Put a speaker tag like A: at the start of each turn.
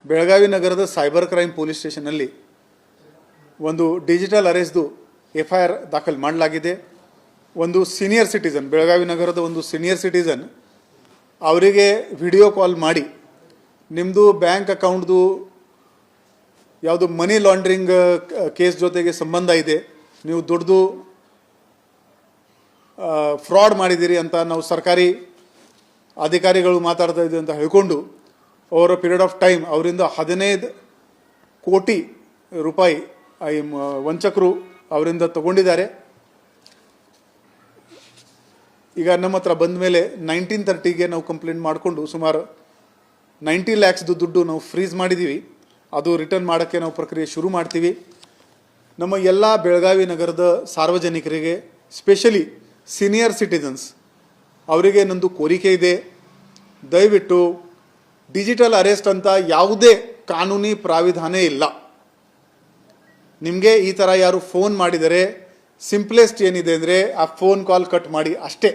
A: ಬೆಳಗಾವಿ ನಗರದ cyber crime police ಸ್ಟೇಷನ್ನಲ್ಲಿ ಒಂದು digital ಅರೆಸ್ಟ್ದು FIR ದಾಖಲು ಮಾಡಲಾಗಿದೆ. ಒಂದು ಸೀನಿಯರ್ ಸಿಟಿಸನ್, ಬೆಳಗಾವಿ ನಗರದ ಒಂದು ಸೀನಿಯರ್ ಸಿಟಿಸನ್ ಅವರಿಗೆ ವಿಡಿಯೋ ಕಾಲ್ ಮಾಡಿ ನಿಮ್ಮದು ಬ್ಯಾಂಕ್ ಅಕೌಂಟ್ದು ಯಾವುದು ಮನಿ ಲಾಂಡ್ರಿಂಗ್ ಕೇಸ್ ಜೊತೆಗೆ ಸಂಬಂಧ ಇದೆ, ನೀವು ದುಡ್ದು ಫ್ರಾಡ್ ಮಾಡಿದ್ದೀರಿ ಅಂತ ನಾವು ಸರ್ಕಾರಿ ಅಧಿಕಾರಿಗಳು ಮಾತಾಡ್ತಾ ಇದ್ದೀವಿ ಅಂತ ಹೇಳ್ಕೊಂಡು over a period of time ಅವರಿಂದ 15 ಕೋಟಿ ರೂಪಾಯಿ ವಂಚಕರು ಅವರಿಂದ ತಗೊಂಡಿದ್ದಾರೆ. ಈಗ ನಮ್ಮ ಹತ್ರ ಬಂದ ಮೇಲೆ 1930ಗೆ ನಾವು ಕಂಪ್ಲೇಂಟ್ ಮಾಡಿಕೊಂಡು ಸುಮಾರು 90 ಲ್ಯಾಕ್ಸ್ದು ದುಡ್ಡು ನಾವು ಫ್ರೀಸ್ ಮಾಡಿದ್ದೀವಿ. ಅದು ರಿಟರ್ನ್ ಮಾಡೋಕ್ಕೆ ನಾವು ಪ್ರಕ್ರಿಯೆ ಶುರು ಮಾಡ್ತೀವಿ. ನಮ್ಮ ಎಲ್ಲ ಬೆಳಗಾವಿ ನಗರದ ಸಾರ್ವಜನಿಕರಿಗೆ, ಸ್ಪೆಷಲಿ ಸೀನಿಯರ್ ಸಿಟಿಸನ್ಸ್ ಅವರಿಗೆ ನಂದು ಕೋರಿಕೆ ಇದೆ, ದಯವಿಟ್ಟು ಡಿಜಿಟಲ್ ಅರೆಸ್ಟ್ ಅಂತ ಯಾವುದೇ ಕಾನೂನಿ ಪ್ರಾವಿಧಾನ ಇಲ್ಲ. ನಿಮಗೆ ಈ ಥರ ಯಾರು ಫೋನ್ ಮಾಡಿದರೆ ಸಿಂಪ್ಲೆಸ್ಟ್ ಏನಿದೆ ಅಂದರೆ ಆ ಫೋನ್ ಕಾಲ್ ಕಟ್ ಮಾಡಿ ಅಷ್ಟೇ.